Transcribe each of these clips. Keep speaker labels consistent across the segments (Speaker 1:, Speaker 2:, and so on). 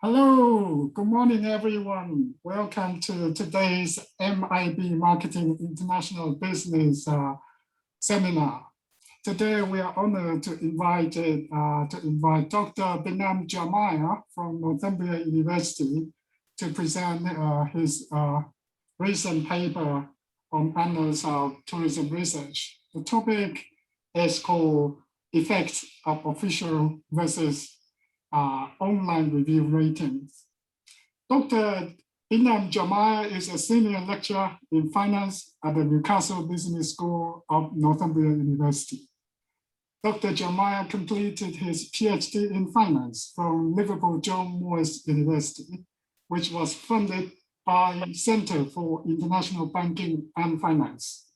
Speaker 1: Hello, good morning, everyone. Welcome to today's MIB Marketing International Business Seminar. Today, we are honored to invite Dr. Binam Ghimire from Northumbria University to present his recent paper on annals of tourism research. The topic is called Effects of Official versus Online Review Ratings. Dr. Binam Ghimire is a senior lecturer in finance at the Newcastle Business School of Northumbria University. Dr. Ghimire completed his PhD in finance from Liverpool John Moores University, which was funded by Center for International Banking and Finance.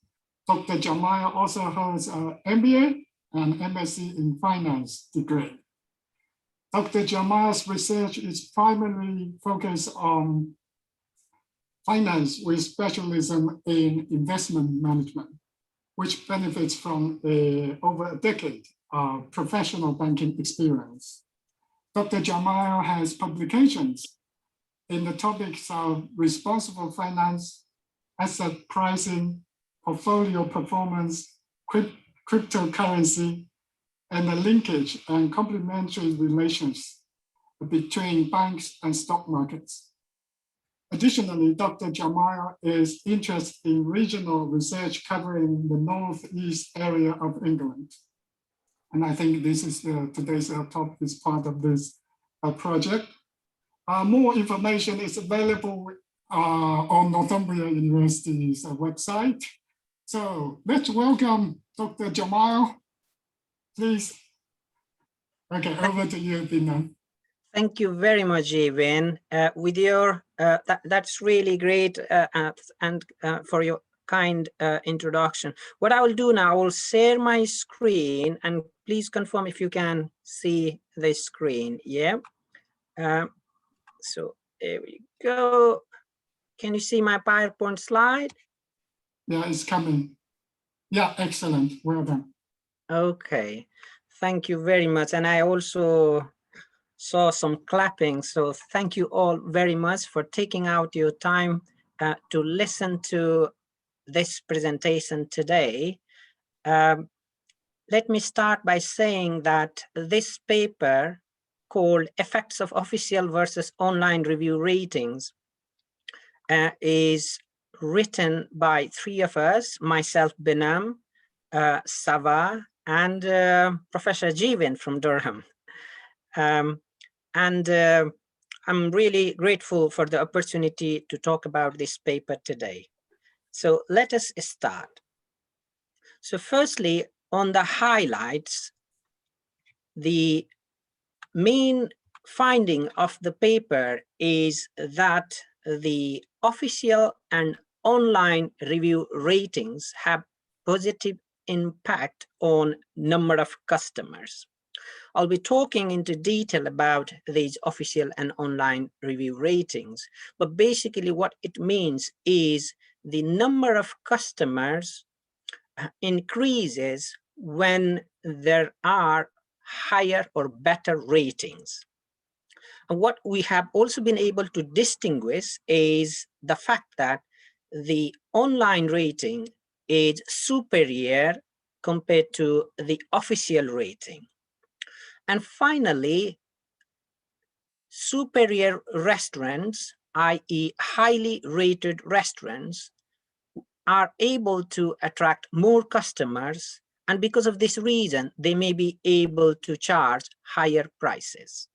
Speaker 1: Dr. Ghimire also holds an MBA and MSc in finance degree. Dr. Ghimire's research is primarily focused on finance with specialism in investment management, which benefits from over a decade of professional banking experience. Dr. Ghimire has publications in the topics of responsible finance, asset pricing, portfolio performance, cryptocurrency, and the linkage and complementary relations between banks and stock markets. Additionally, Dr. Ghimire is interested in regional research covering the northeast area of England. And I think this is today's talk is part of this project. More information is available on Northumbria University's website. So let's welcome Dr. Ghimire, please. Okay, over to you, Binam.
Speaker 2: Thank you very much, Evan. With your, that's really great, and for your kind introduction. What I will do now, I will share my screen, and please confirm if you can see the screen. Yeah. So there we go. Can you see my PowerPoint slide?
Speaker 1: Yeah, it's coming. Yeah, excellent. Well done.
Speaker 2: Okay, thank you very much. And I also saw some clapping. So thank you all very much for taking out your time to listen to this presentation today. Let me start by saying that this paper called Effects of Official versus Online Review Ratings is written by three of us, myself, Binam, Sava, and Professor Jeevan from Durham. I'm really grateful for the opportunity to talk about this paper today. So let us start. So firstly, on the highlights, the main finding of the paper is that the official and online review ratings have positive impact on number of customers. I'll be talking into detail about these official and online review ratings, but basically what it means is the number of customers increases when there are higher or better ratings. And what we have also been able to distinguish is the fact that the online rating is superior compared to the official rating. And finally, superior restaurants, i.e. highly rated restaurants, are able to attract more customers, and because of this reason, they may be able to charge higher prices.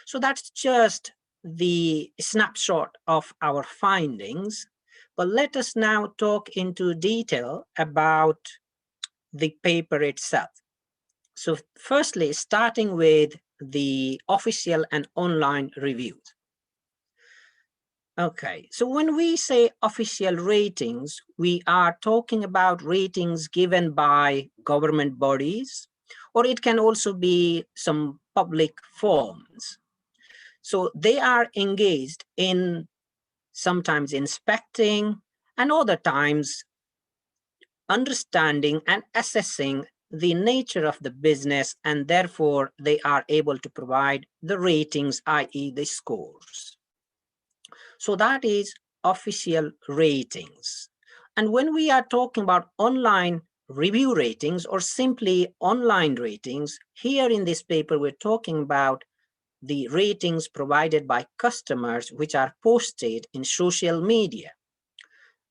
Speaker 2: So that's just the snapshot of our findings, but let us now talk into detail about the paper itself. So firstly, starting with the official and online reviews. Okay, so when we say official ratings, we are talking about ratings given by government bodies, or it can also be some public forums. So they are engaged in sometimes inspecting and other times understanding and assessing the nature of the business, and therefore they are able to provide the ratings, i.e. the scores. So that is official ratings. And when we are talking about online review ratings or simply online ratings, here in this paper, we're talking about the ratings provided by customers which are posted in social media.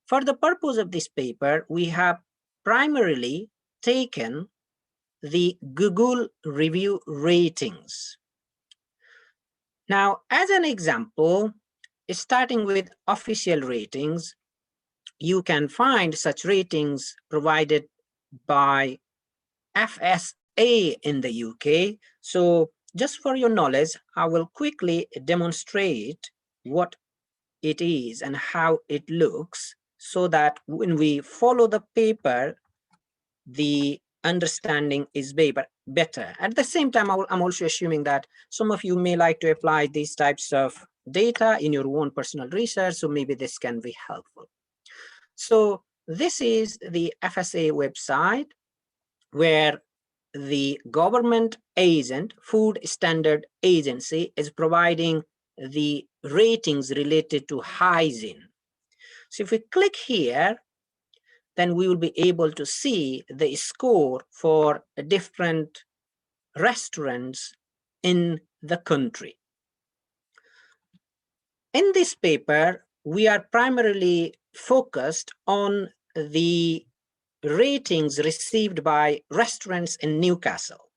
Speaker 2: For the purpose of this paper, we have primarily taken the Google review ratings. Now, as an example, starting with official ratings, you can find such ratings provided by FSA in the UK. So just for your knowledge, I will quickly demonstrate what it is and how it looks so that when we follow the paper, the understanding is better. At the same time, I'm also assuming that some of you may like to apply these types of data in your own personal research, so maybe this can be helpful. So this is the FSA website where the government agent, Food Standard Agency, is providing the ratings related to hygiene. So if we click here, then we will be able to see the score for different restaurants in the country. In this paper, we are primarily focused on the ratings received by restaurants in Newcastle.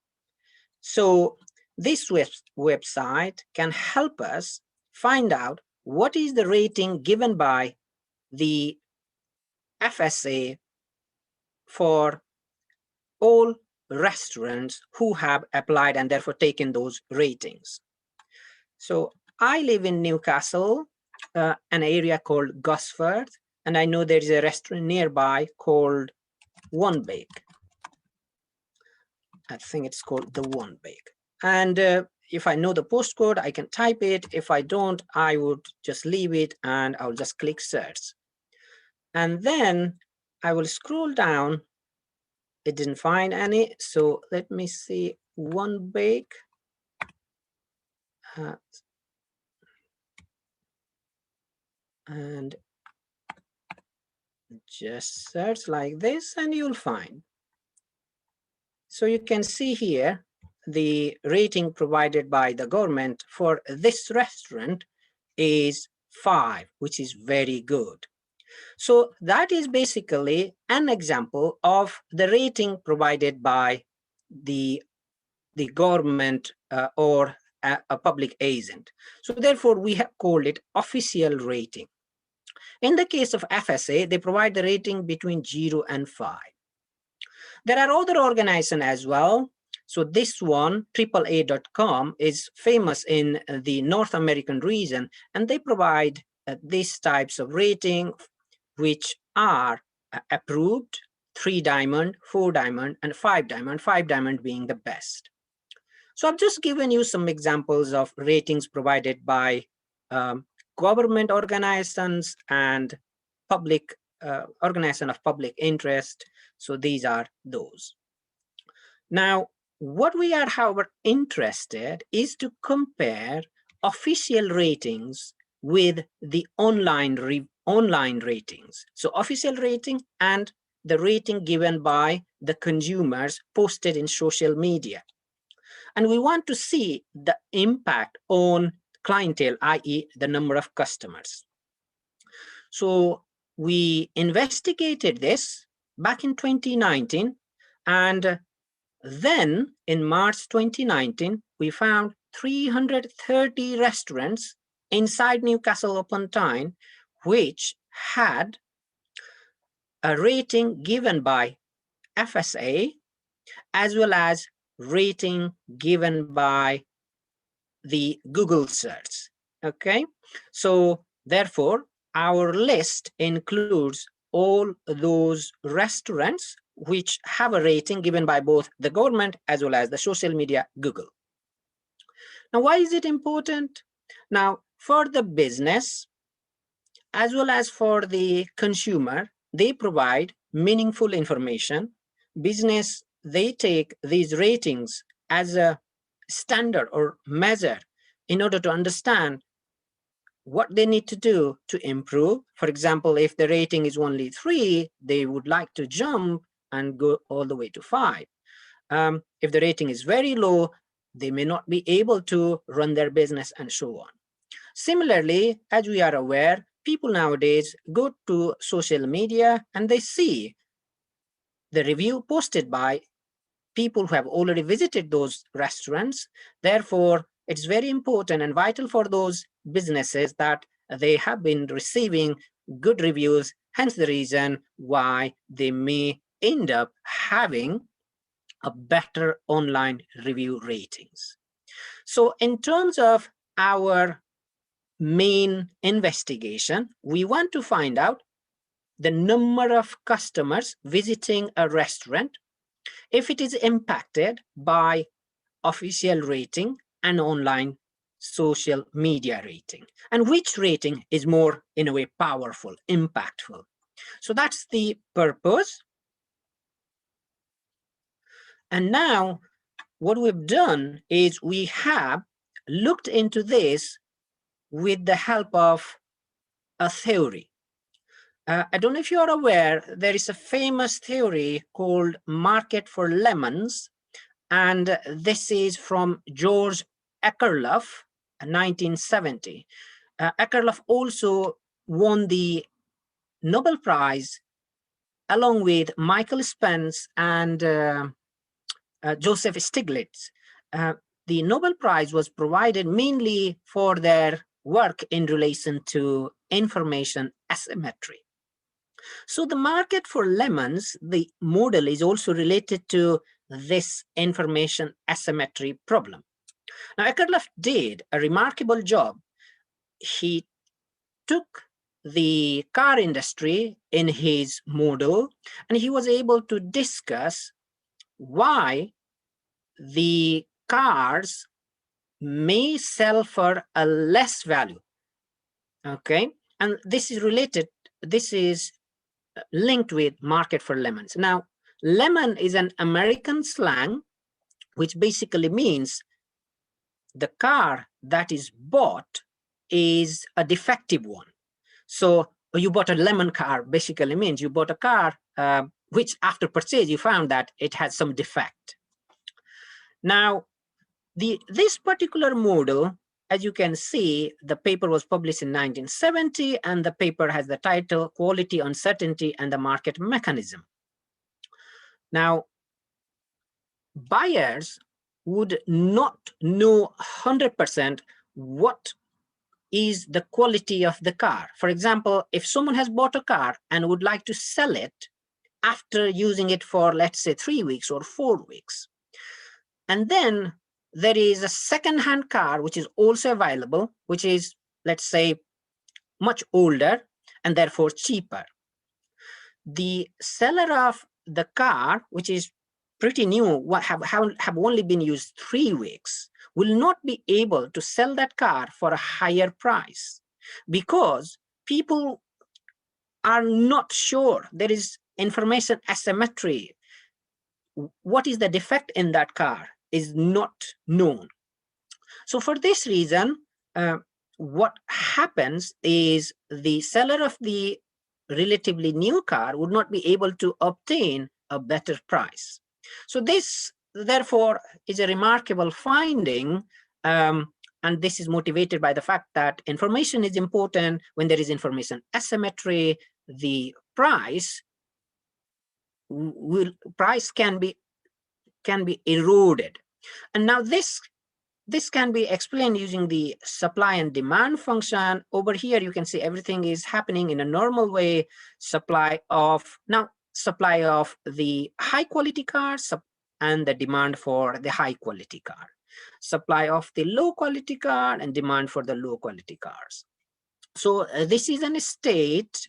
Speaker 2: So this website can help us find out what is the rating given by the FSA for all restaurants who have applied and therefore taken those ratings. So I live in Newcastle, an area called Gosford, and I know there is a restaurant nearby called One Bake. I think it's called the One Bake. And if I know the postcode, I can type it. If I don't, I would just leave it and I'll just click search. And then I will scroll down. It didn't find any. So let me see One Bake. And just search like this and you'll find. So you can see here the rating provided by the government for this restaurant is 5, which is very good. So that is basically an example of the rating provided by the government or a public agent. So therefore, we have called it official rating. In the case of FSA, they provide the rating between 0 and 5. There are other organizations as well. So this one, AAA.com, is famous in the North American region, and they provide these types of rating, which are approved, 3 diamond, 4 diamond, and 5 diamond, 5 diamond being the best. So I've just given you some examples of ratings provided by government organizations and public organization of public interest. So these are those. Now, what we are, however, interested is to compare official ratings with the online ratings. So official rating and the rating given by the consumers posted in social media. And we want to see the impact on clientele, i.e. the number of customers. So we investigated this back in 2019, and then in March 2019, we found 330 restaurants inside Newcastle upon Tyne, which had a rating given by FSA, as well as rating given by the Google search. Okay, so therefore, our list includes all those restaurants which have a rating given by both the government as well as the social media Google. Now, why is it important? Now, for the business as well as for the consumer, they provide meaningful information. Business they take these ratings as a standard or measure in order to understand what they need to do to improve. For example, if the rating is only 3, they would like to jump and go all the way to 5. If the rating is very low, they may not be able to run their business and so on. Similarly, as we are aware, people nowadays go to social media and they see the review posted by people who have already visited those restaurants. Therefore, it's very important and vital for those businesses that they have been receiving good reviews, hence the reason why they may end up having a better online review ratings. So in terms of our main investigation, we want to find out the number of customers visiting a restaurant, if it is impacted by official rating and online social media rating, and which rating is more, in a way, powerful, impactful. So that's the purpose. And now what we've done is we have looked into this with the help of a theory. I don't know if you're aware, there is a famous theory called market for lemons, and this is from George Akerlof, 1970. Akerlof also won the Nobel Prize along with Michael Spence and Joseph Stiglitz. The Nobel Prize was provided mainly for their work in relation to information asymmetry. So the market for lemons, the model is also related to this information asymmetry problem. Now, Akerlof did a remarkable job. He took the car industry in his model, and he was able to discuss why the cars may sell for a less value. Okay, and this is related, this is linked with market for lemons. Now, lemon is an American slang, which basically means the car that is bought is a defective one. So you bought a lemon car basically means you bought a car which after purchase you found that it has some defect. Now, this particular model, as you can see, the paper was published in 1970, and the paper has the title Quality, Uncertainty, and the Market Mechanism. Now, buyers would not know 100% what is the quality of the car. For example, if someone has bought a car and would like to sell it after using it for, let's say, 3 weeks or 4 weeks, and then there is a second-hand car which is also available, which is, let's say, much older and therefore cheaper. The seller of the car, which is pretty new, have only been used 3 weeks, will not be able to sell that car for a higher price because people are not sure. There is information asymmetry. What is the defect in that car is not known. So for this reason, what happens is the seller of the relatively new car would not be able to obtain a better price. So this, therefore, is a remarkable finding, and this is motivated by the fact that information is important. When there is information asymmetry, the price can be eroded. And now this can be explained using the supply and demand function. Over here, you can see everything is happening in a normal way. Supply of the high quality cars and the demand for the high quality car. Supply of the low quality car and demand for the low quality cars. So this is a state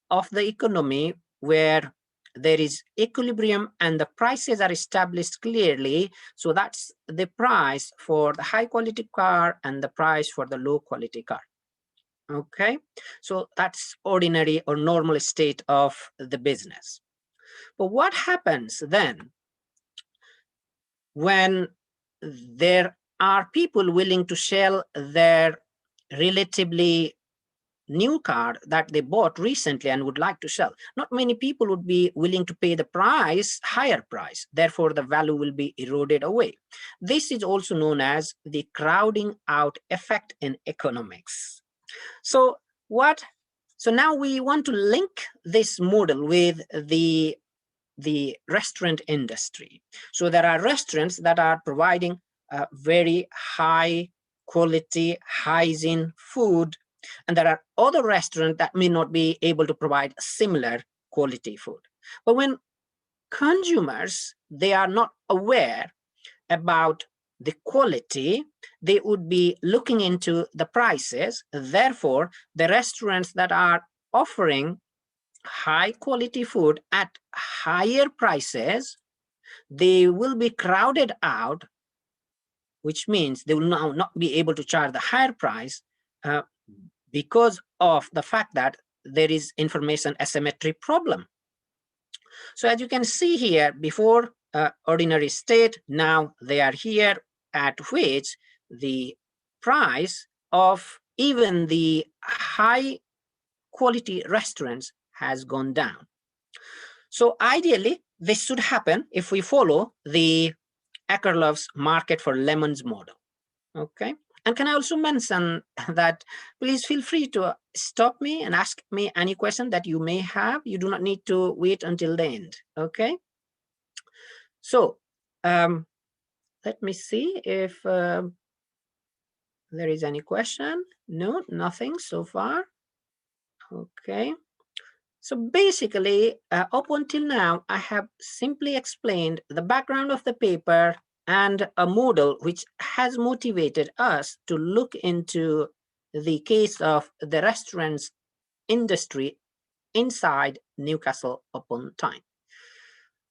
Speaker 2: of the economy where there is equilibrium and the prices are established clearly. So that's the price for the high quality car and the price for the low quality car. Okay, so that's ordinary or normal state of the business. But what happens then when there are people willing to sell their relatively new car that they bought recently and would like to sell. Not many people would be willing to pay the higher price. Therefore, the value will be eroded away. This is also known as the crowding out effect in economics. So now we want to link this model with the restaurant industry. So there are restaurants that are providing very high quality, hygiene food, and there are other restaurants that may not be able to provide similar quality food. But when consumers, they are not aware about the quality, they would be looking into the prices. Therefore, the restaurants that are offering high quality food at higher prices, they will be crowded out, which means they will now not be able to charge the higher price because of the fact that there is information asymmetry problem. So as you can see here, before ordinary state, now they are here, at which the price of even the high quality restaurants has gone down. So ideally, this should happen if we follow the Akerlof's market for lemons model. Okay. And can I also mention that please feel free to stop me and ask me any question that you may have. You do not need to wait until the end. Okay. So let me see if there is any question. No, nothing so far. Okay. So basically, up until now, I have simply explained the background of the paper and a model which has motivated us to look into the case of the restaurants industry inside Newcastle upon Tyne.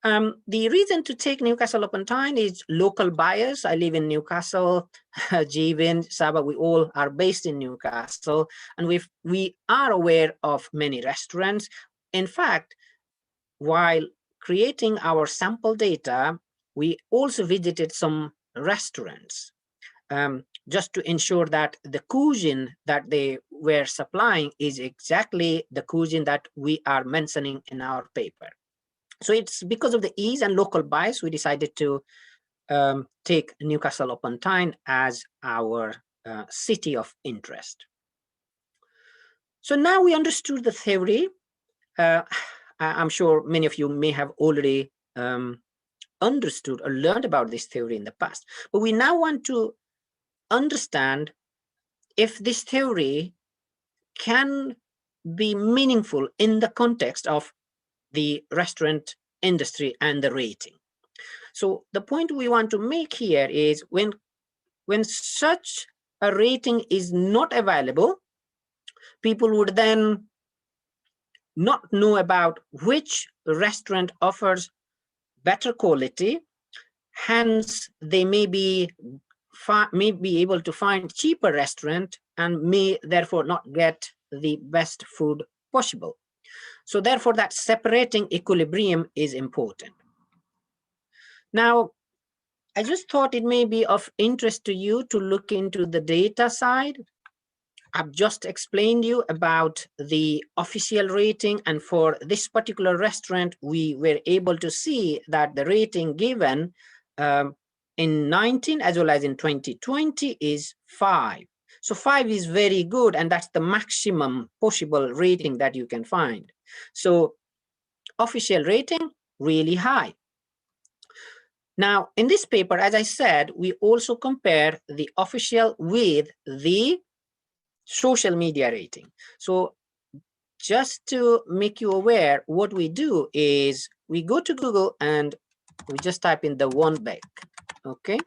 Speaker 2: The reason to take Newcastle upon Tyne is local bias. I live in Newcastle, Jeevin, Saba, we all are based in Newcastle, and we are aware of many restaurants. In fact, while creating our sample data, we also visited some restaurants just to ensure that the cuisine that they were supplying is exactly the cuisine that we are mentioning in our paper. So it's because of the ease and local bias, we decided to take Newcastle upon Tyne as our city of interest. So now we understood the theory. I'm sure many of you may have already understood or learned about this theory in the past, but we now want to understand if this theory can be meaningful in the context of the restaurant industry and the rating. So the point we want to make here is when such a rating is not available, people would then not know about which restaurant offers better quality. Hence, they may be able to find cheaper restaurant and may therefore not get the best food possible. So therefore, that separating equilibrium is important. Now, I just thought it may be of interest to you to look into the data side. I've just explained you about the official rating, and for this particular restaurant, we were able to see that the rating given in 19 as well as in 2020 is 5. So 5 is very good, and that's the maximum possible rating that you can find. So official rating, really high. Now, in this paper, as I said, we also compare the official with the social media rating. So just to make you aware, what we do is we go to Google and we just type in the one back, okay?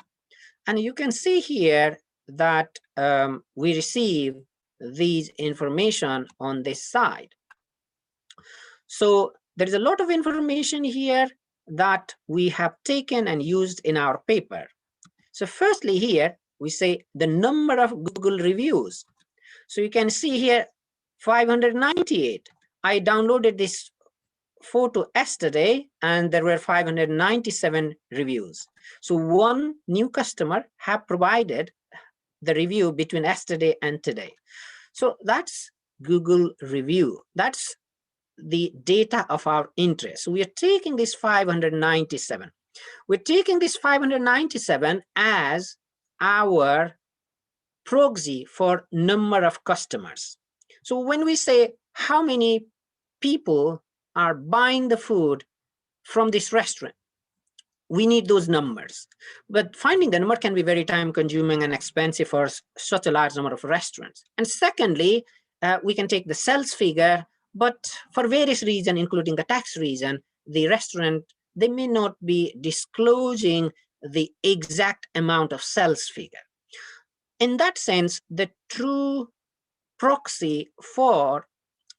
Speaker 2: And you can see here that we receive these information on this side. So there is a lot of information here that we have taken and used in our paper. So firstly here, we say the number of Google reviews. So you can see here, 598. I downloaded this photo yesterday and there were 597 reviews. So one new customer have provided the review between yesterday and today. So that's Google review. That's the data of our interest. So we are taking this 597. We're taking this 597 as our proxy for number of customers. So when we say how many people are buying the food from this restaurant, we need those numbers. But finding the number can be very time consuming and expensive for such a large number of restaurants. And secondly, we can take the sales figure, but for various reasons, including the tax reason, the restaurant, they may not be disclosing the exact amount of sales figure. In that sense, the true proxy for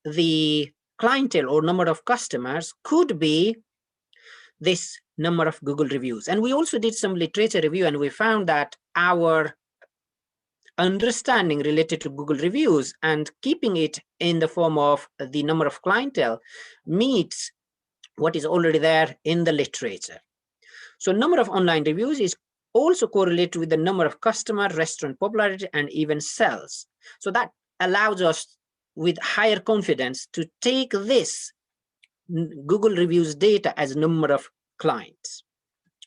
Speaker 2: the clientele or number of customers could be this number of Google reviews. And we also did some literature review, and we found that our understanding related to Google reviews and keeping it in the form of the number of clientele meets what is already there in the literature. So number of online reviews is also correlated with the number of customer, restaurant popularity, and even sales. So that allows us with higher confidence to take this Google reviews data as number of clients.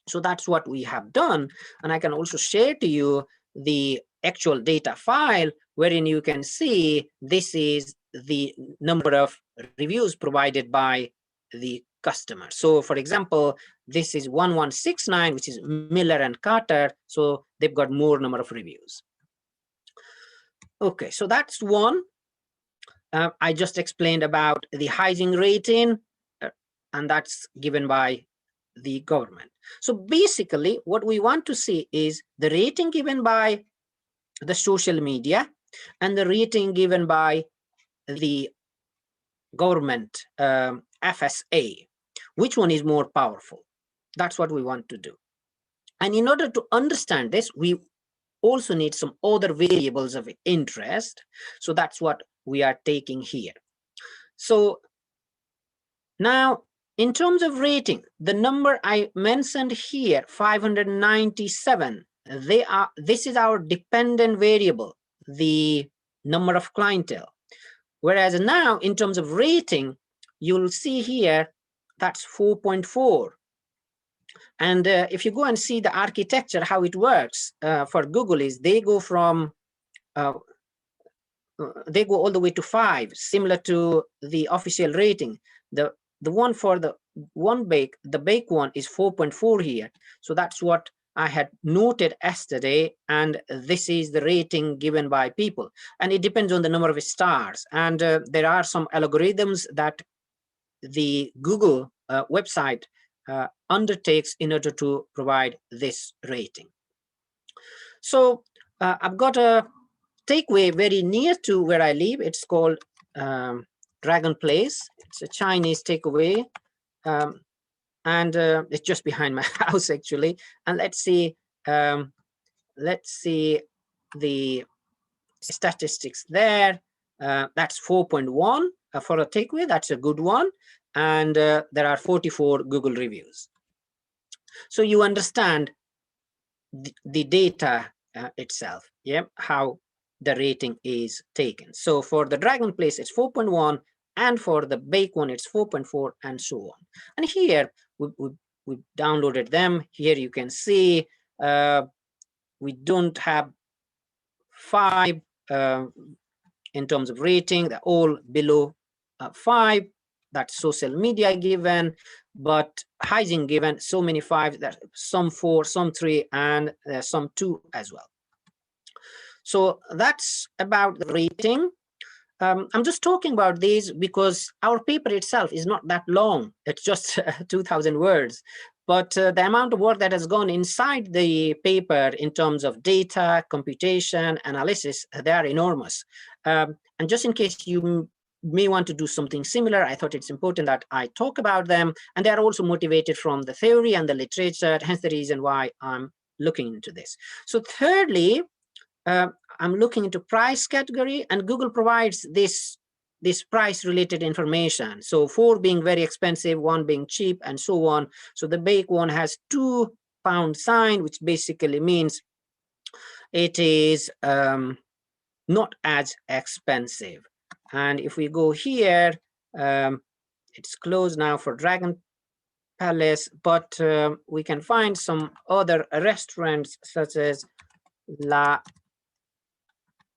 Speaker 2: So that's what we have done. And I can also share to you the actual data file wherein you can see this is the number of reviews provided by the customer. So for example, this is 1169, which is Miller and Carter. So they've got more number of reviews. Okay, so that's one. I just explained about the hygiene rating, and that's given by the government. So basically what we want to see is the rating given by the social media and the rating given by the government FSA. Which one is more powerful? That's what we want to do. And in order to understand this, we also need some other variables of interest. So that's what we are taking here. So now, in terms of rating, the number I mentioned here, 597, this is our dependent variable, the number of clientele. Whereas now, in terms of rating, you'll see here, that's 4.4. And if you go and see the architecture, how it works for Google is they go from, they go all the way to 5, similar to the official rating. The one for the bake one is 4.4 here. So that's what I had noted yesterday, and this is the rating given by people. And it depends on the number of stars. And there are some algorithms that the Google website undertakes in order to provide this rating. So I've got a takeaway very near to where I live. It's called Dragon Place. It's a Chinese takeaway, and it's just behind my house actually. And let's see the statistics there. That's 4.1 for a takeaway. That's a good one. And there are 44 Google reviews. So you understand the data itself, yeah, how the rating is taken. So for the Dragon Place, it's 4.1, and for the Bake one, it's 4.4, and so on. And here we downloaded them. Here you can see we don't have 5 in terms of rating. They're all below 5. That's social media given, but hygiene given so many 5, that some 4, some 3, and some 2 as well. So that's about the rating. I'm just talking about these because our paper itself is not that long. It's just 2,000 words. But the amount of work that has gone inside the paper in terms of data, computation, analysis, they are enormous. And just in case you may want to do something similar, I thought it's important that I talk about them. And they are also motivated from the theory and the literature, hence the reason why I'm looking into this. So thirdly, I'm looking into price category, and Google provides this price related information. So 4 being very expensive, 1 being cheap, and so on. So the Bake one has 2 pound sign, which basically means it is not as expensive. And if we go here, it's closed now for Dragon Palace, but we can find some other restaurants such as La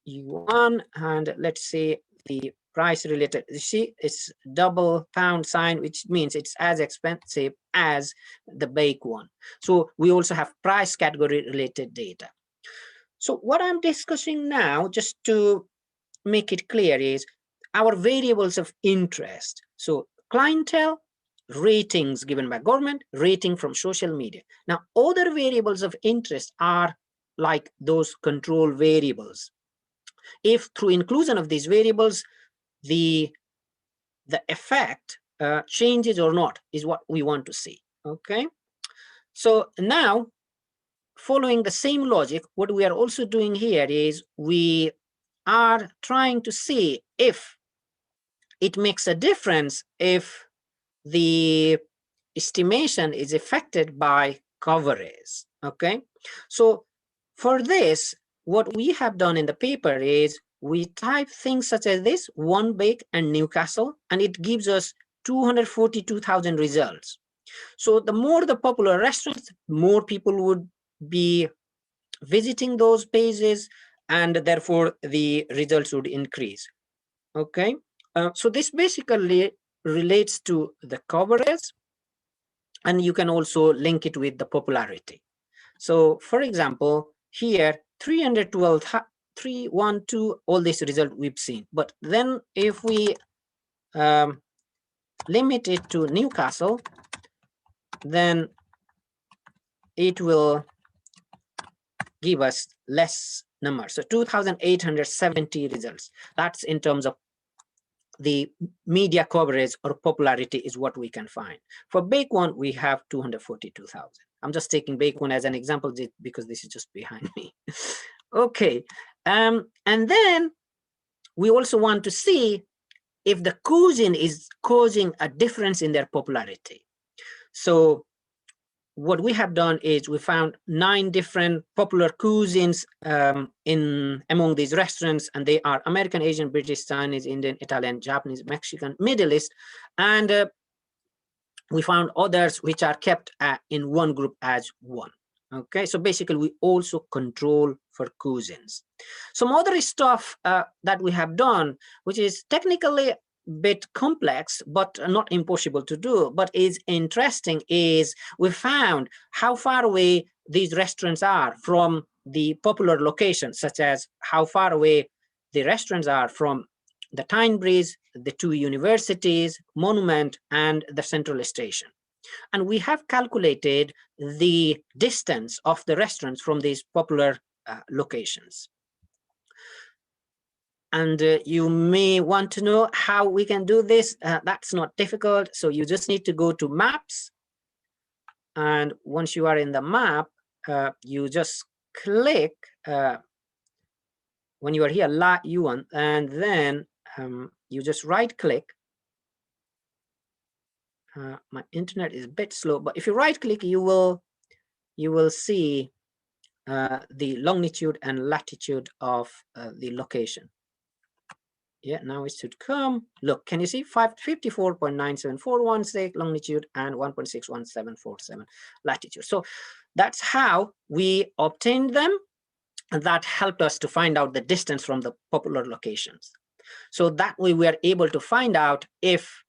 Speaker 2: Yuan, and let's see the price related. You see, it's double pound sign, which means it's as expensive as the bake one. So we also have price category related data. So what I'm discussing now, just to make it clear, is our variables of interest. So clientele, ratings given by government, rating from social media. Now, other variables of interest are like those control variables. If through inclusion of these variables, the effect changes or not is what we want to see. Okay. So now, following the same logic, what we are also doing here is we are trying to see if it makes a difference if the estimation is affected by coverage. Okay, so for this, what we have done in the paper is we type things such as this: one bake and Newcastle, and it gives us 242,000 results. So the more the popular restaurants, more people would be visiting those pages, and therefore the results would increase. Okay, so this basically relates to the coverage, and you can also link it with the popularity. So for example, here 312, 312, all this result we've seen. But then if we limit it to Newcastle, then it will give us less number. So 2,870 results. That's in terms of the media coverage or popularity is what we can find. For Bake One, we have 242,000. I'm just taking Bake One as an example because this is just behind me. Okay, and then we also want to see if the cuisine is causing a difference in their popularity. So what we have done is we found 9 different popular cuisines among these restaurants, and they are American, Asian, British, Chinese, Indian, Italian, Japanese, Mexican, Middle East, and we found others which are kept in one group as one. Okay, so basically we also control for cuisines. Some other stuff that we have done, which is technically bit complex but not impossible to do, but is interesting, is we found how far away these restaurants are from the popular locations, such as how far away the restaurants are from the Tyne Bridge, the 2 universities, Monument, and the Central Station. And we have calculated the distance of the restaurants from these popular locations. And you may want to know how we can do this. That's not difficult. So you just need to go to maps. And once you are in the map, you just click, when you are here, La Yuan, and then you just right click. My internet is a bit slow, but if you right click, you will see the longitude and latitude of the location. Yeah, now it should come. Look, can you see 554.9741 longitude and 1.61747 latitude? So that's how we obtained them, and that helped us to find out the distance from the popular locations. So that way we are able to find out if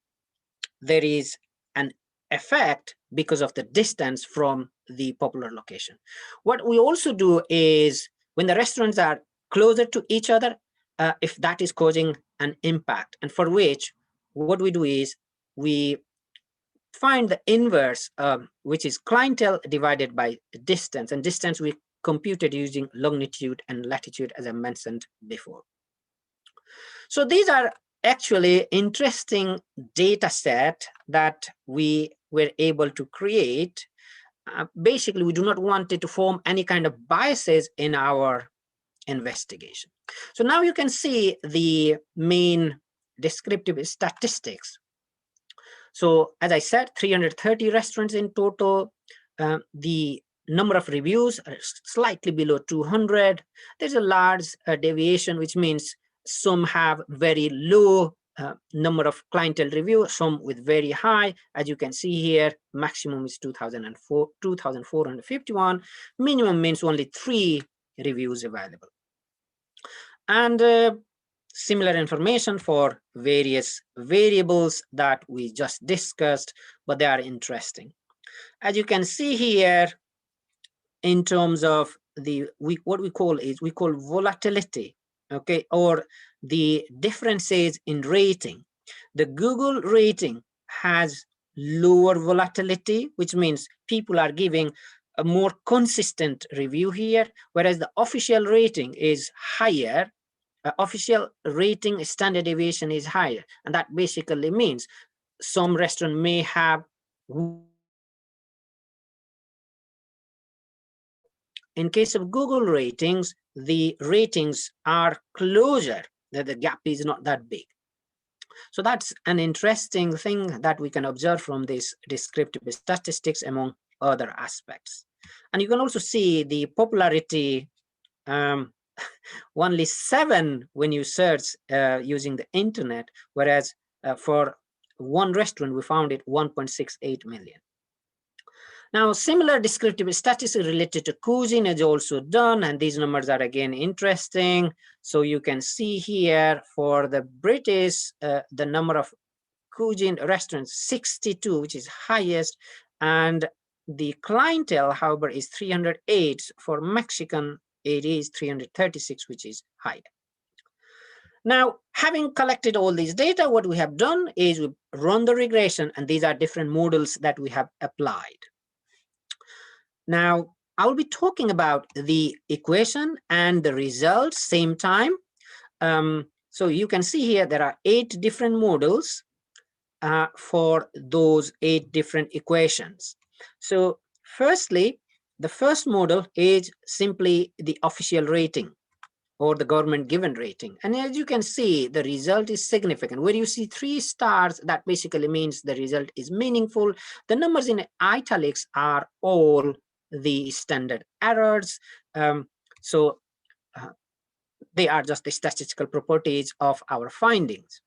Speaker 2: there is an effect because of the distance from the popular location. What we also do is when the restaurants are closer to each other, if that is causing an impact, and for which what we do is we find the inverse, which is clientele divided by distance, and distance we computed using longitude and latitude, as I mentioned before. So these are actually interesting data set that we were able to create. Basically, we do not want it to form any kind of biases in our investigation. So now you can see the main descriptive statistics. So as I said, 330 restaurants in total. The number of reviews are slightly below 200. There's a large deviation, which means some have very low number of clientele review, some with very high. As you can see here, maximum is 2,451. Minimum means only 3 reviews available. And similar information for various variables that we just discussed, but they are interesting. As you can see here, in terms of what we call volatility, okay, or the differences in rating. The Google rating has lower volatility, which means people are giving a more consistent review here, whereas the official rating is higher. Official rating standard deviation is higher, and that basically means some restaurant may have. In case of Google ratings, the ratings are closer, that the gap is not that big. So that's an interesting thing that we can observe from this descriptive statistics among other aspects. And you can also see the popularity, only 7 when you search using the internet, whereas for one restaurant, we found it 1.68 million. Now, similar descriptive statistics related to cuisine is also done, and these numbers are again interesting. So you can see here for the British, the number of cuisine restaurants, 62, which is highest, and the clientele, however, is 308. For Mexican, it is 336, which is higher. Now, having collected all these data, what we have done is we run the regression, and these are different models that we have applied. Now, I will be talking about the equation and the results same time. So you can see here there are 8 different models for those 8 different equations. So firstly, the first model is simply the official rating or the government given rating. And as you can see, the result is significant. Where you see 3 stars, that basically means the result is meaningful. The numbers in italics are all the standard errors. They are just the statistical properties of our findings.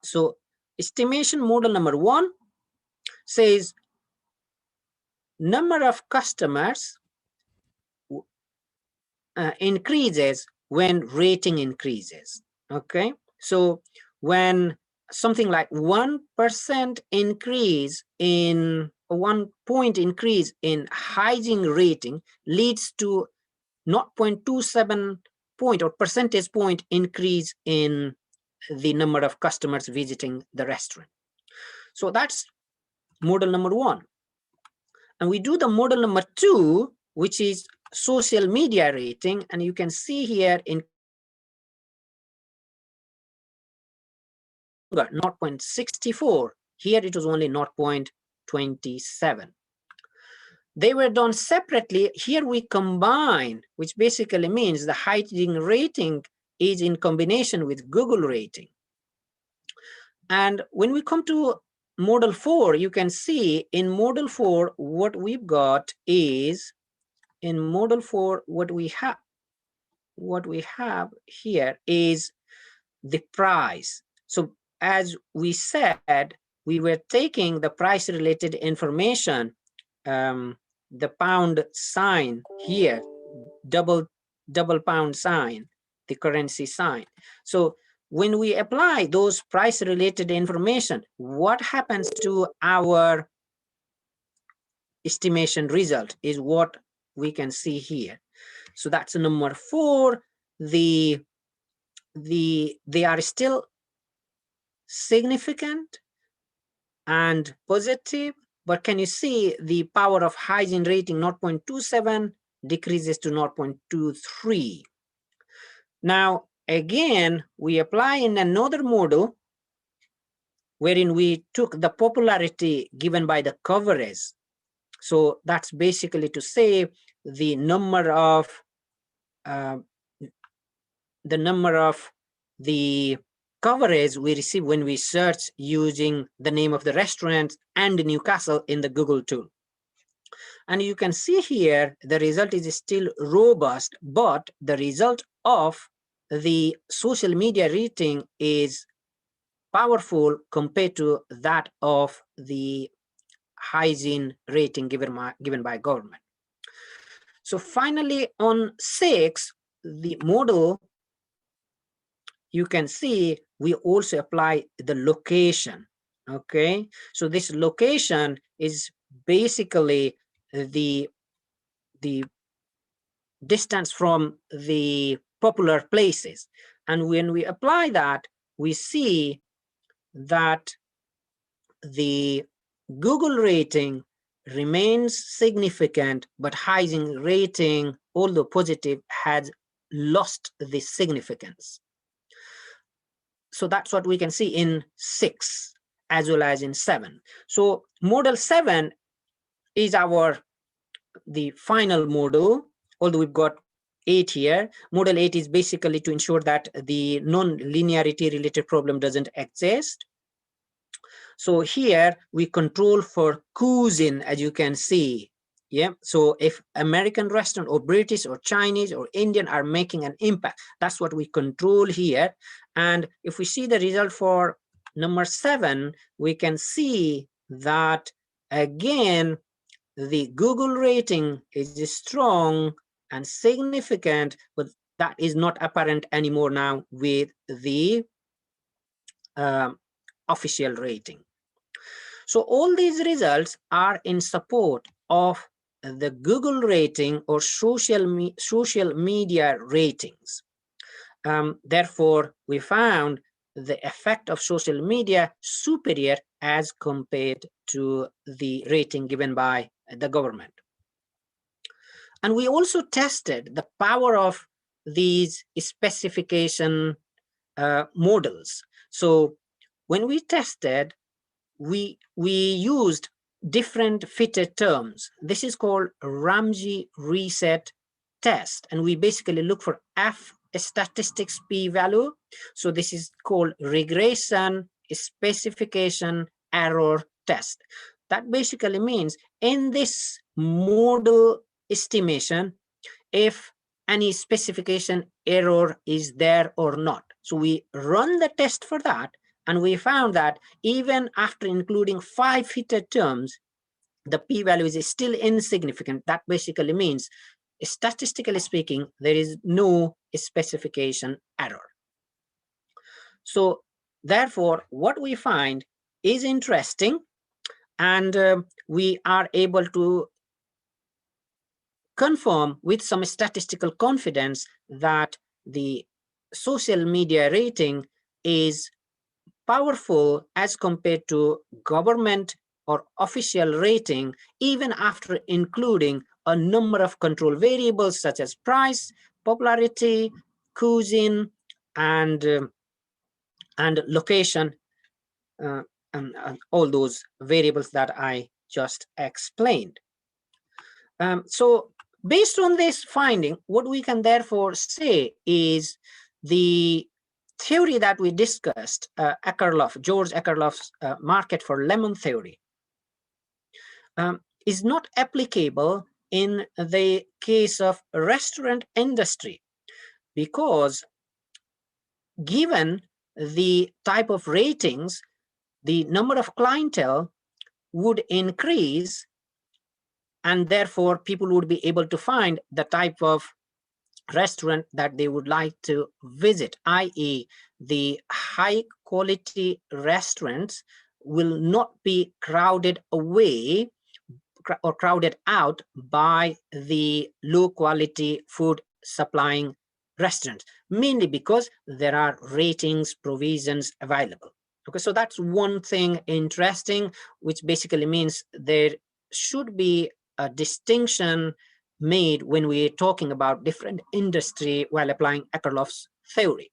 Speaker 2: So estimation model number 1 says number of customers increases when rating increases. Okay, so when something like 1% increase in 1 point increase in hygiene rating leads to 0.27 point or percentage point increase in the number of customers visiting the restaurant. So that's model number 1. And we do the model number 2, which is social media rating, and you can see here in 0.64, here it was only 0.27. They were done separately. Here we combine, which basically means the hygiene rating is in combination with Google rating. And when we come to model 4, you can see in model 4 what we've got is, in model 4 what we have here is the price. So as we said, we were taking the price related information, the pound sign here, double pound sign, the currency sign. So when we apply those price related information, what happens to our estimation result is what we can see here. So that's number 4. They are still significant and positive, but can you see the power of hygiene rating 0.27 decreases to 0.23. Now again, we apply in another model wherein we took the popularity given by the coverage. So that's basically to say the number of the coverage we receive when we search using the name of the restaurant and Newcastle in the Google tool. And you can see here, the result is still robust, but the result of the social media rating is powerful compared to that of the hygiene rating given by government. So finally, on 6, the model, you can see we also apply the location. Okay, so this location is basically the distance from the popular places. And when we apply that, we see that the Google rating remains significant, but hygiene rating, although positive, has lost the significance. So that's what we can see in 6 as well as in 7. So model 7 is the final model, although we've got 8 here. Model 8 is basically to ensure that the non-linearity related problem doesn't exist. So here we control for cuisine, as you can see. Yeah, so if American restaurant or British or Chinese or Indian are making an impact, that's what we control here. And if we see the result for number 7, we can see that again, the Google rating is strong and significant, but that is not apparent anymore now with the official rating. So all these results are in support of the Google rating or social media ratings. Therefore, we found the effect of social media superior as compared to the rating given by the government. And we also tested the power of these specification models. So when we tested, we used different fitted terms. This is called Ramsey reset test, and we basically look for F statistics p-value. So this is called regression specification error test. That basically means in this model estimation, if any specification error is there or not. So we run the test for that, and we found that even after including 5 fitted terms, the p-value is still insignificant. That basically means, statistically speaking, there is no specification error. So therefore, what we find is interesting, and we are able to confirm with some statistical confidence that the social media rating is powerful as compared to government or official rating, even after including a number of control variables such as price, popularity, cuisine, and location, and all those variables that I just explained. So based on this finding, what we can therefore say is the theory that we discussed, George Akerloff's market for lemon theory, is not applicable in the case of restaurant industry, because given the type of ratings, the number of clientele would increase, and therefore people would be able to find the type of restaurant that they would like to visit, i.e. the high quality restaurants will not be crowded away or crowded out by the low quality food supplying restaurants, mainly because there are ratings provisions available. Okay, so that's one thing interesting, which basically means there should be a distinction made when we're talking about different industry while applying Akerloff's theory.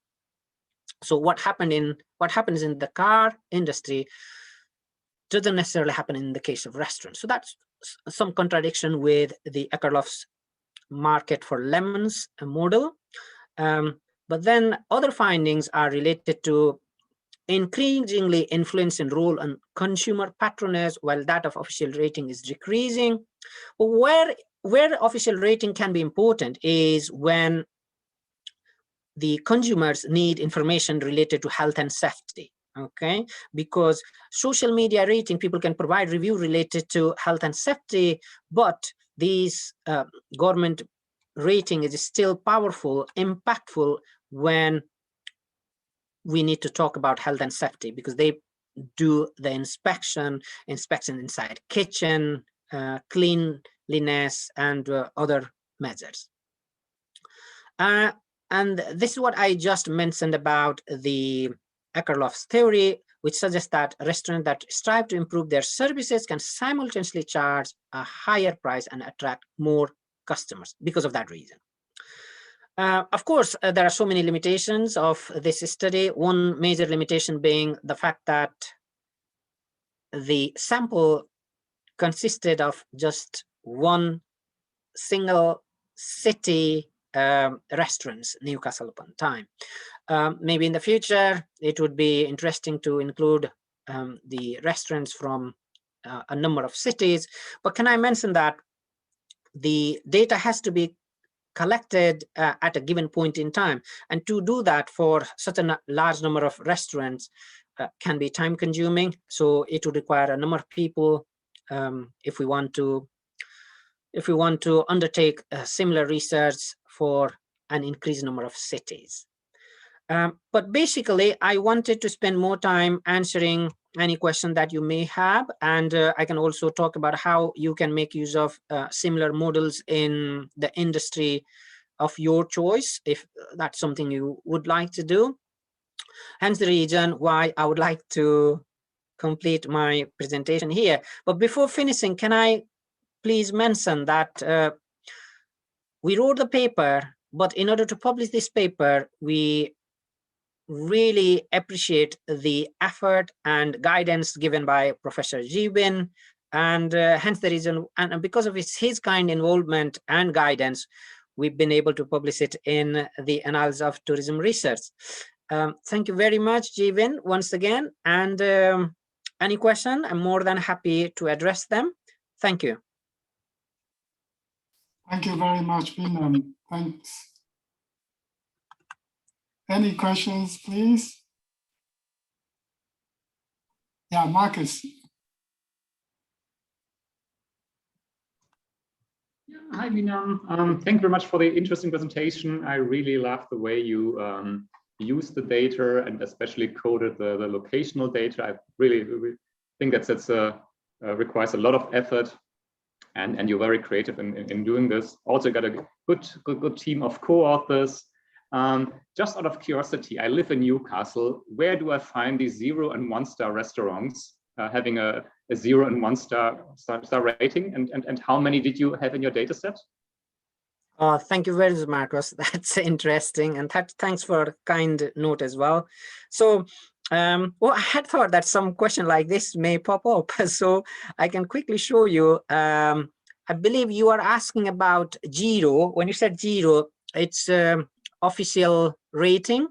Speaker 2: So what happens in the car industry doesn't necessarily happen in the case of restaurants. So that's some contradiction with the Akerloff's market for lemons model. But then other findings are related to increasingly influencing role on consumer patronage, while that of official rating is decreasing. Where official rating can be important is when the consumers need information related to health and safety, okay? Because social media rating, people can provide review related to health and safety, but these government rating is still powerful, impactful when we need to talk about health and safety, because they do the inspection inside kitchen, cleanliness, and other measures. And this is what I just mentioned about the Akerlof's theory, which suggests that restaurants that strive to improve their services can simultaneously charge a higher price and attract more customers because of that reason. Of course, there are so many limitations of this study. One major limitation being the fact that the sample consisted of just one single city restaurants, Newcastle upon Tyne. Maybe in the future, it would be interesting to include the restaurants from a number of cities. But can I mention that the data has to be collected at a given point in time, and to do that for such a large number of restaurants can be time consuming. So it would require a number of people if we want to undertake similar research for an increased number of cities. But basically, I wanted to spend more time answering any question that you may have, and I can also talk about how you can make use of similar models in the industry of your choice, if that's something you would like to do. Hence the reason why I would like to complete my presentation here. But before finishing, can I please mention that we wrote the paper, but in order to publish this paper, we really appreciate the effort and guidance given by Professor Jibin, and hence the reason, and because of his kind involvement and guidance, we've been able to publish it in the Annals of Tourism Research. Thank you very much, Jibin, once again, and any question, I'm more than happy to address them. Thank you.
Speaker 1: Thank you very much, Binam. Thanks. Any questions, please? Yeah, Marcus.
Speaker 3: Yeah, hi, Binam. Thank you very much for the interesting presentation. I really love the way you used the data and especially coded the locational data. I really think that's requires a lot of effort, and you're very creative in doing this. Also got a good team of co-authors. Just out of curiosity, I live in Newcastle. Where do I find these 0 and 1 star restaurants having a 0 and 1 star rating? And how many did you have in your data set?
Speaker 2: Thank you very much, Marcos. That's interesting, and thanks for a kind note as well. So, well, I had thought that some question like this may pop up, so I can quickly show you. I believe you are asking about 0. When you said 0, it's official rating,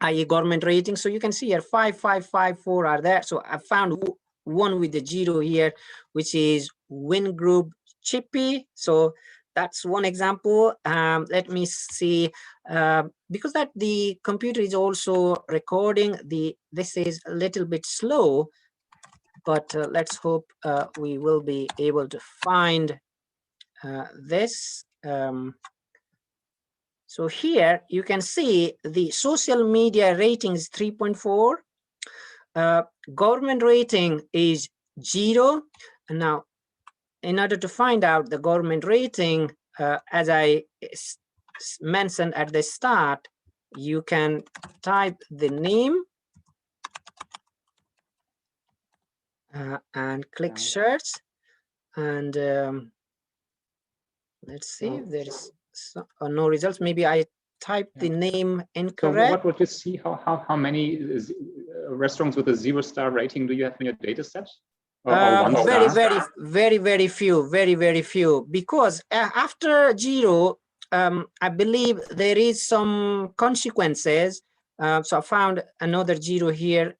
Speaker 2: i.e. government rating. So you can see here 5, 5, 5, 4 are there. So I found one with the 0 here, which is Win Group Chippy. So that's one example. Let me see, because that the computer is also recording, this is a little bit slow, but let's hope we will be able to find this. So here you can see the social media rating is 3.4. Government rating is 0. And now, in order to find out the government rating, as I mentioned at the start, you can type the name and click search. And let's see if there is no results. Maybe I typed the name incorrect.
Speaker 3: So what would you see? How many restaurants with a 0 star rating do you have in your data set?
Speaker 2: Very few, because after 0, I believe there is some consequences So I found another 0 here,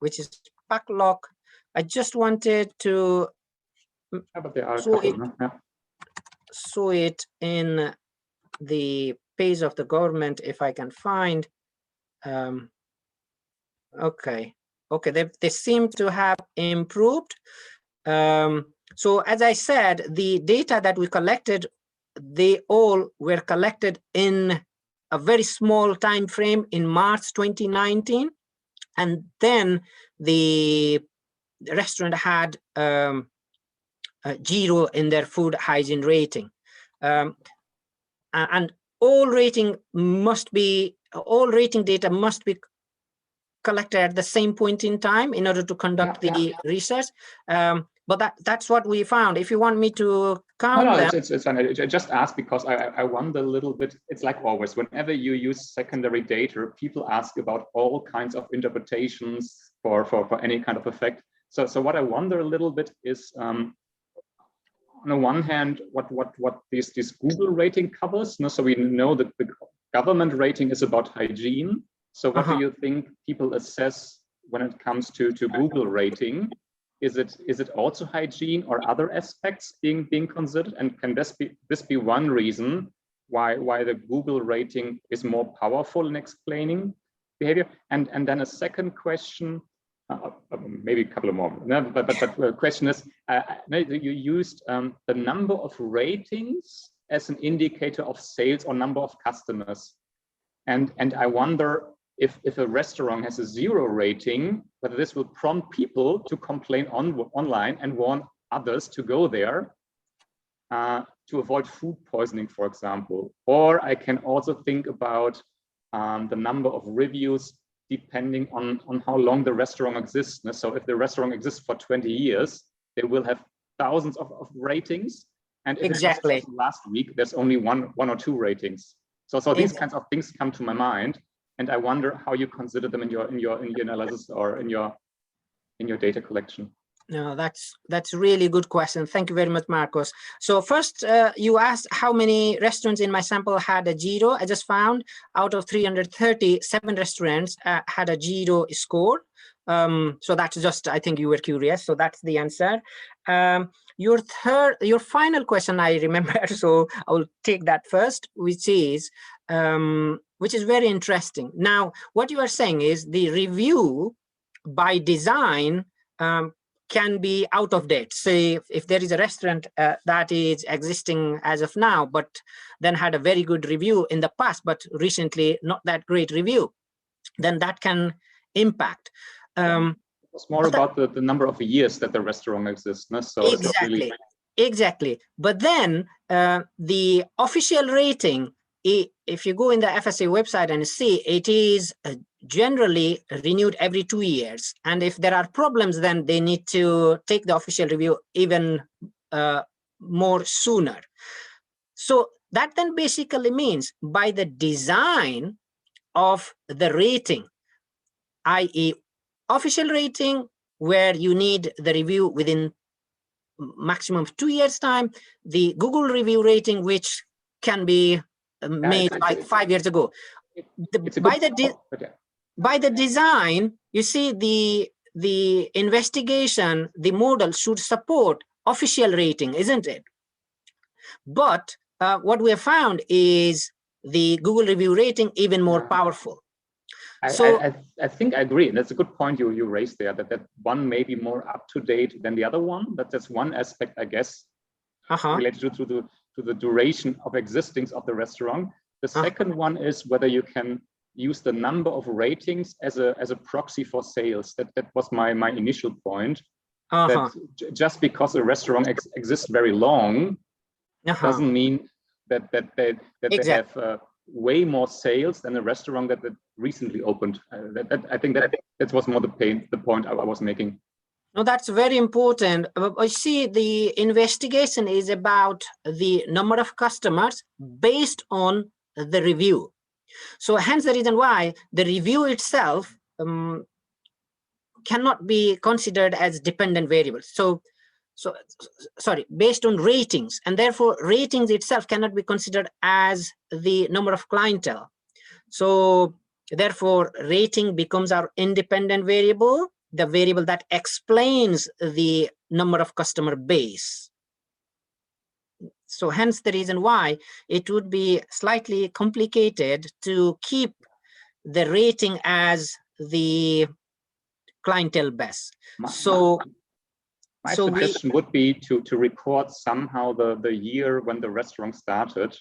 Speaker 2: which is Backlock. I just wanted to show it in the page of the government if I can find. Okay, they seem to have improved. So as I said, the data that we collected, they all were collected in a very small time frame in March 2019, and then the restaurant had a 0 in their food hygiene rating, and all rating data must be collected at the same point in time in order to conduct the research. But that's what we found. If you want me to count them.
Speaker 3: It's fine. I just asked because I wonder a little bit. It's like always, whenever you use secondary data, people ask about all kinds of interpretations for any kind of effect. So what I wonder a little bit is, on the one hand, what this Google rating covers. So we know that the government rating is about hygiene. So what do you think people assess when it comes to Google rating? Is it also hygiene or other aspects being considered? And can this be one reason why the Google rating is more powerful in explaining behavior? And then a second question, maybe a couple of more. No, but the question is, you used the number of ratings as an indicator of sales or number of customers, and I wonder if a restaurant has a 0 rating, whether this will prompt people to complain online and warn others to go there to avoid food poisoning, for example. Or I can also think about the number of reviews depending on how long the restaurant exists. So if the restaurant exists for 20 years, they will have thousands of ratings. And if
Speaker 2: exactly.
Speaker 3: it was last week, there's only one or 2 ratings. So these kinds of things come to my mind. And I wonder how you consider them in your analysis or in your data collection.
Speaker 2: No, that's a really good question. Thank you very much, Marcos. So first, you asked how many restaurants in my sample had a 0. I just found out of 337 restaurants had a 0 score. So that's just, I think you were curious. So that's the answer. Your final question, I remember. So I will take that first, which is very interesting. Now, what you are saying is the review by design can be out of date. Say if there is a restaurant that is existing as of now, but then had a very good review in the past, but recently not that great review, then that can impact.
Speaker 3: It's more about the number of years that the restaurant exists. No? So
Speaker 2: Exactly. But then the official rating, if you go in the FSA website and see, it is generally renewed every 2 years. And if there are problems, then they need to take the official review even more sooner. So that then basically means by the design of the rating, i.e. official rating, where you need the review within maximum of 2 years time, the Google review rating, which can be made like 5 years ago. By the design, you see the investigation, the model should support official rating, isn't it? But what we have found is the Google review rating even more powerful.
Speaker 3: I think I agree. And that's a good point you raised there, that one may be more up to date than the other one. That's one aspect, I guess, related to the duration of existence of the restaurant. The second one is whether you can use the number of ratings as a proxy for sales. That was my initial point. That just because a restaurant exists very long doesn't mean that they have way more sales than a restaurant that recently opened. I think that was more the point I was making.
Speaker 2: No, that's very important. I see the investigation is about the number of customers based on the review. So hence the reason why the review itself cannot be considered as dependent variables. So sorry, based on ratings, and therefore ratings itself cannot be considered as the number of clientele. So Therefore, rating becomes our independent variable, the variable that explains the number of customer base. So hence the reason why it would be slightly complicated to keep the rating as the clientele base.
Speaker 3: My suggestion would be to record somehow the year when the restaurant started,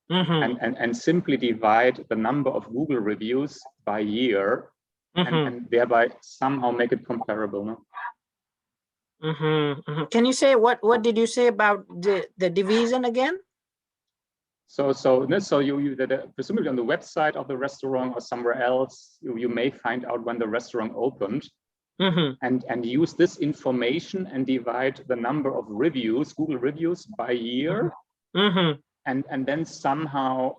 Speaker 3: and simply divide the number of Google reviews by year, and thereby somehow make it comparable. No?
Speaker 2: Can you say what did you say about the division again?
Speaker 3: So you presumably on the website of the restaurant or somewhere else, you may find out when the restaurant opened, and use this information and divide the number of reviews, Google reviews, by year, and then somehow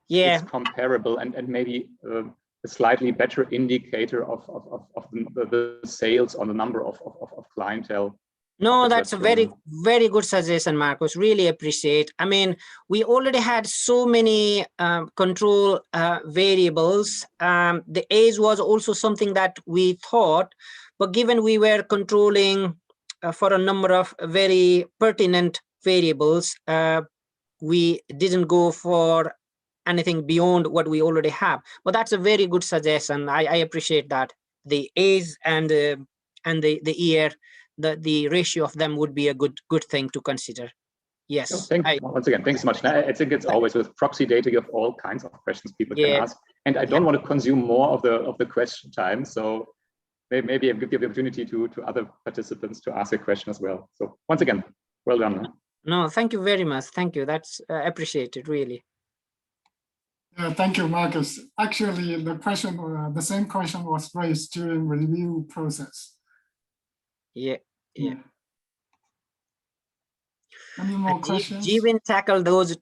Speaker 3: it's comparable and maybe a slightly better indicator of the sales on the number of clientele.
Speaker 2: No, that's a very good suggestion, Marcus. Really appreciate. I mean, we already had so many control variables. The age was also something that we thought, but given we were controlling for a number of very pertinent variables, we didn't go for anything beyond what we already have. But that's a very good suggestion. I appreciate that. The age and the year, the ratio of them would be a good thing to consider. Yes.
Speaker 3: Once again, thanks so much. I think it's always with proxy data, you have all kinds of questions people can ask, and I don't want to consume more of the question time. So maybe I give the opportunity to other participants to ask a question as well. So once again, well done.
Speaker 2: No, thank you very much. Thank you. That's appreciated, really.
Speaker 1: Thank you, Marcus. Actually, the same question was raised during review process.
Speaker 2: Yeah.
Speaker 1: Any more questions?
Speaker 2: Jeevan tackled those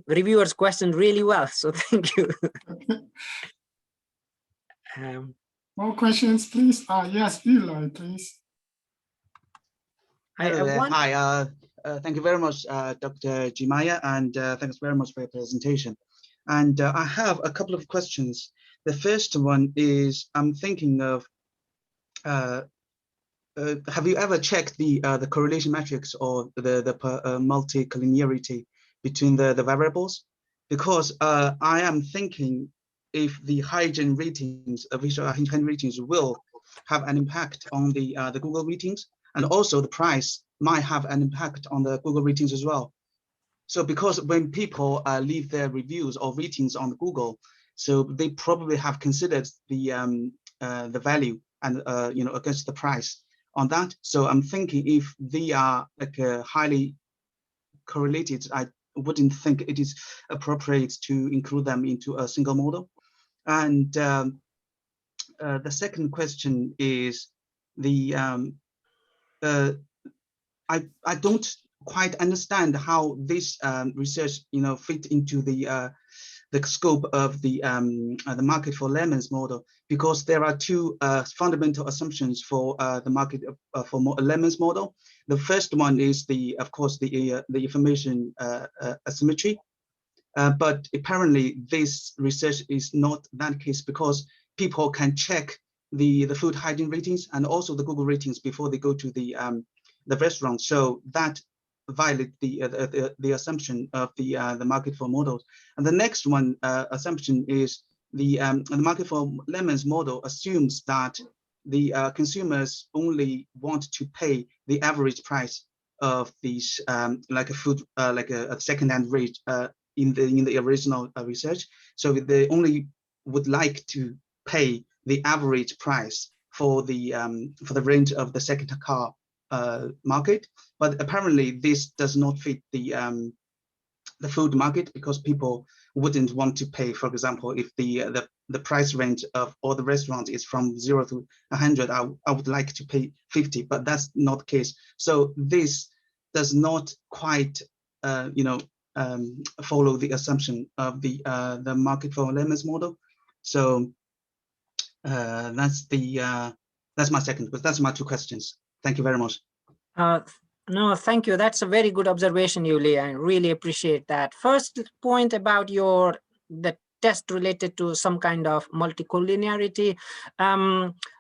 Speaker 2: reviewers' questions really well. So thank you.
Speaker 1: More questions, please. Yes, Eli, please.
Speaker 4: Hi. Thank you very much, Dr. Ghimire, and thanks very much for your presentation. And I have a couple of questions. The first one is, I'm thinking of, have you ever checked the correlation matrix or the multicollinearity between the variables? Because I am thinking if the hygiene ratings, visual hygiene ratings, will have an impact on the Google ratings, and also the price might have an impact on the Google ratings as well. So because when people leave their reviews or ratings on Google, so they probably have considered the value and against the price on that. So I'm thinking if they are like highly correlated, I wouldn't think it is appropriate to include them into a single model. And the second question is I don't quite understand how this research fit into the scope of the market for lemons model, because there are two fundamental assumptions for the market for lemons model. The first one is of course the information asymmetry, but apparently this research is not that case, because people can check the food hygiene ratings and also the Google ratings before they go to the restaurant. So that violate the assumption of the market for models. And the next one assumption is the market for lemons model assumes that the consumers only want to pay the average price of these like a food like a second-hand rate in the original research. So they only would like to pay the average price for the range of the second car market, but apparently this does not fit the food market, because people wouldn't want to pay, for example, if the price range of all the restaurants is from 0 to 100, I would like to pay 50, but that's not the case. So this does not quite follow the assumption of the market for lemons model. So that's my second, but that's my two questions. Thank you very much.
Speaker 2: No, thank you. That's a very good observation, Yuli. I really appreciate that. First point about the test related to some kind of multicollinearity.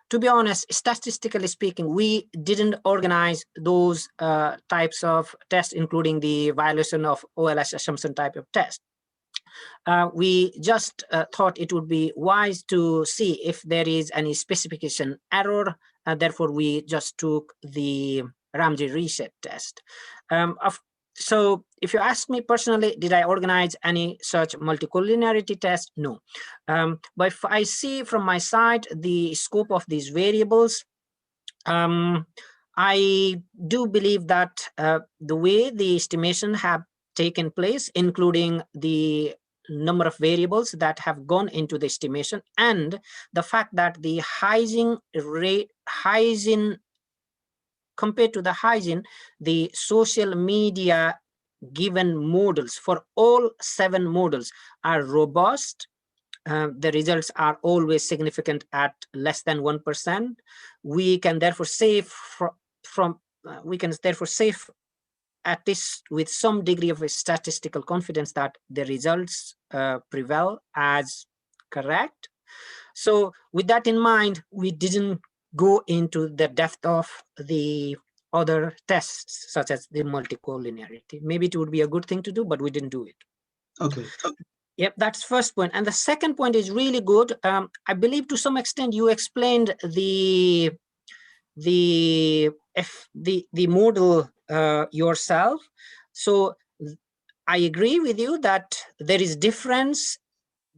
Speaker 2: To be honest, statistically speaking, we didn't organize those types of tests, including the violation of OLS assumption type of test. We just thought it would be wise to see if there is any specification error. Therefore, we just took the Ramsey reset test. So if you ask me personally, did I organize any such multicollinearity test? No. But if I see from my side the scope of these variables, I do believe that the way the estimation have taken place, including the number of variables that have gone into the estimation, and the fact that the hygiene rate, compared to the hygiene, the social media given models for all 7 models are robust. The results are always significant at less than 1%. We can therefore say at least with some degree of statistical confidence that the results prevail as correct. So with that in mind, we didn't go into the depth of the other tests, such as the multicollinearity. Maybe it would be a good thing to do, but we didn't do it.
Speaker 4: Okay.
Speaker 2: Yep, that's first point. And the second point is really good. I believe to some extent you explained the model yourself. So I agree with you that there is difference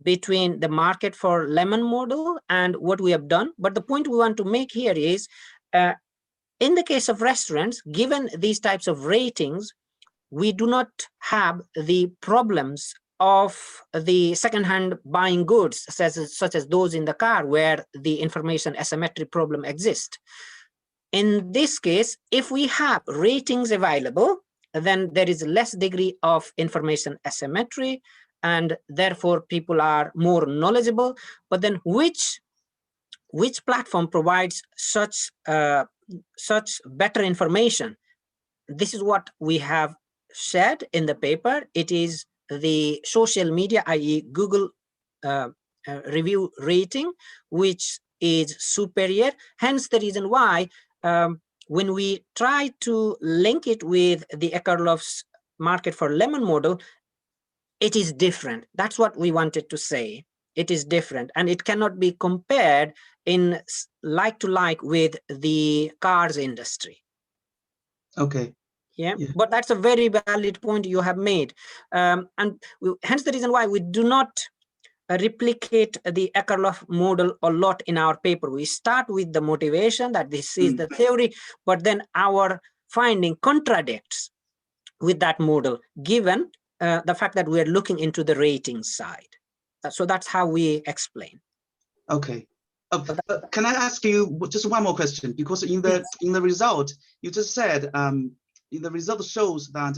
Speaker 2: between the market for lemon model and what we have done. But the point we want to make here is, in the case of restaurants, given these types of ratings, we do not have the problems of the secondhand buying goods, such as those in the car, where the information asymmetry problem exists. In this case, if we have ratings available, then there is less degree of information asymmetry, and therefore people are more knowledgeable. But then which platform provides such better information? This is what we have shared in the paper. It is the social media, i.e. Google review rating, which is superior. Hence the reason why when we try to link it with the Ekerloff's market for lemon model, it is different. That's what we wanted to say. It is different, and it cannot be compared in like to like with the cars industry.
Speaker 4: Okay.
Speaker 2: Yeah, but that's a very valid point you have made. And hence the reason why we do not replicate the Ekerloff model a lot in our paper. We start with the motivation that this is the theory, but then our finding contradicts with that model, given the fact that we are looking into the rating side. So that's how we explain.
Speaker 4: Okay. Can I ask you just one more question? Because in the result, you just said the result shows that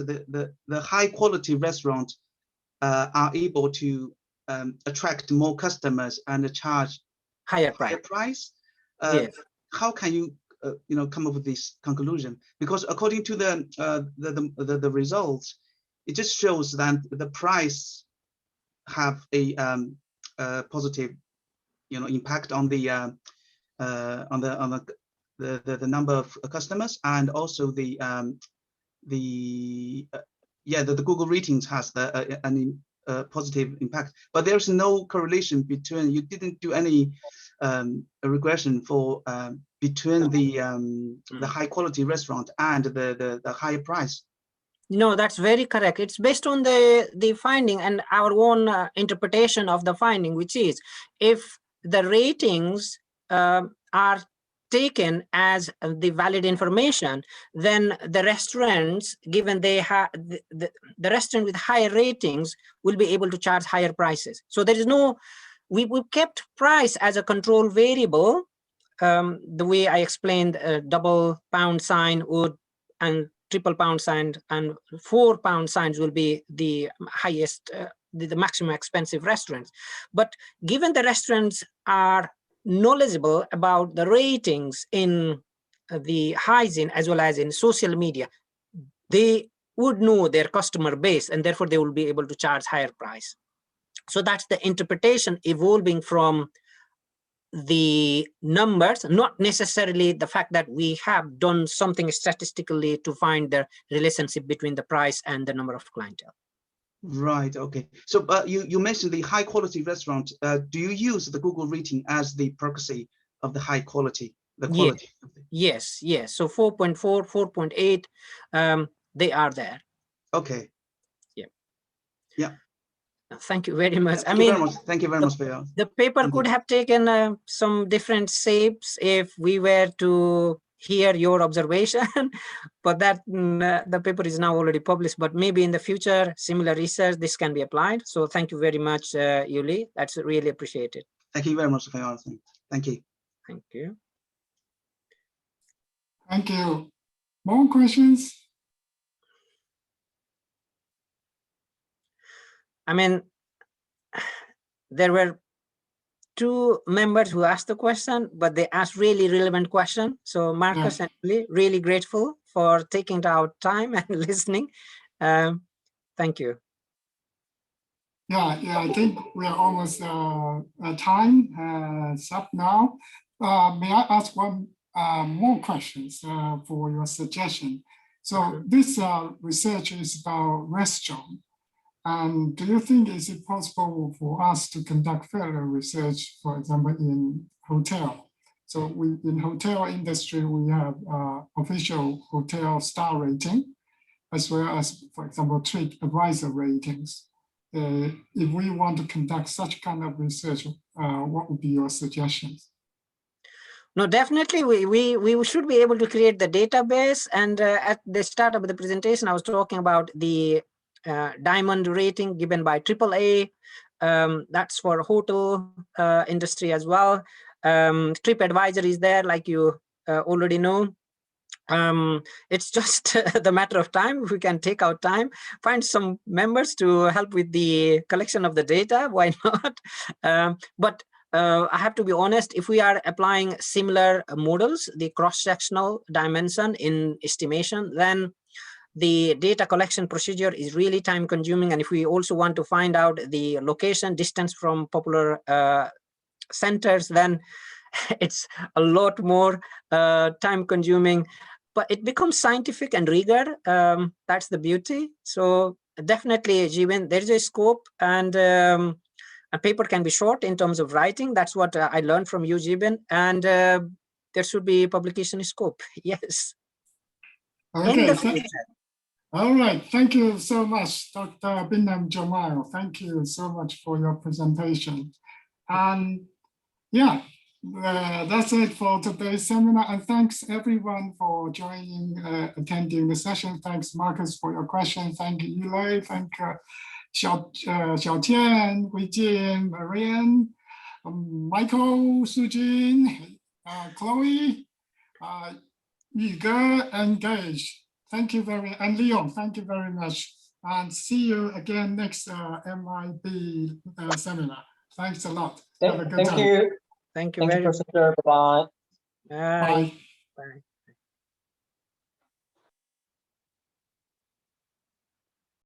Speaker 4: the high quality restaurant are able to attract more customers and charge
Speaker 2: higher
Speaker 4: price.
Speaker 2: Yes.
Speaker 4: How can you come up with this conclusion? Because according to the results, it just shows that the price have a positive impact on the number of customers, and also the Google ratings has a positive impact. But there's no correlation between, you didn't do any regression for between the high quality restaurant and the higher price.
Speaker 2: No, that's very correct. It's based on the finding and our own interpretation of the finding, which is if the ratings are taken as the valid information, then the restaurants, given they have the restaurant with higher ratings, will be able to charge higher prices. So there is no, we kept price as a control variable, the way I explained, double pound sign would and triple pound sign and 4 pound signs will be the highest, the maximum expensive restaurants. But given the restaurants are knowledgeable about the ratings in the hygiene as well as in social media, they would know their customer base, and therefore they will be able to charge higher price. So that's the interpretation evolving from the numbers, not necessarily the fact that we have done something statistically to find the relationship between the price and the number of clientele.
Speaker 4: Right. Okay. So you mentioned the high quality restaurant. Do you use the Google rating as the proxy of the high quality? The quality.
Speaker 2: Yes. So 4.4, 4.8, they are there.
Speaker 4: Okay. Yeah.
Speaker 2: Thank you very much.
Speaker 4: Thank you very much for your.
Speaker 2: The paper could have taken some different shapes if we were to hear your observation, but that the paper is now already published, but maybe in the future, similar research, this can be applied. So thank you very much, Yuli. That's really appreciated.
Speaker 4: Thank you very much for your answer. Thank you.
Speaker 2: Thank you.
Speaker 1: Thank you. More questions?
Speaker 2: I mean, there were two members who asked the question, but they asked really relevant question. So Marcus and Lee, really grateful for taking out time and listening. Thank you.
Speaker 1: Yeah, I think we are almost time is up now. May I ask one more questions for your suggestion? So this research is about restaurant. And do you think is it possible for us to conduct further research, for example, in hotel? So in hotel industry, we have official hotel star rating, as well as, for example, TripAdvisor ratings. If we want to conduct such kind of research, what would be your suggestions?
Speaker 2: No, definitely we should be able to create the database. And at the start of the presentation, I was talking about the diamond rating given by AAA. That's for hotel industry as well. TripAdvisor is there, like you already know. It's just the matter of time. If we can take out time, find some members to help with the collection of the data, why not? But I have to be honest, if we are applying similar models, the cross-sectional dimension in estimation, then the data collection procedure is really time consuming. And if we also want to find out the location distance from popular centers, then it's a lot more time consuming, but it becomes scientific and rigor. That's the beauty. So definitely, Jeevan, there is a scope, and a paper can be short in terms of writing. That's what I learned from you, Jeevan, and there should be publication scope. Yes.
Speaker 1: Okay. All right. Thank you so much, Dr. Binam Ghimire. Thank you so much for your presentation. And yeah, that's it for today's seminar. And thanks everyone for joining, attending the session. Thanks, Marcus, for your question. Thank you, Yulei. Thank Xiaotian, Weijin, Marian, Michael, Sujin, Chloe, Yuge, and Gage. Thank you and Leon, thank you very much. And see you again next MIB seminar. Thanks a lot. Have a good time.
Speaker 5: Thank you.
Speaker 2: Thank you very much.
Speaker 5: Professor. Bye.
Speaker 2: Bye.
Speaker 1: Bye.
Speaker 2: Bye.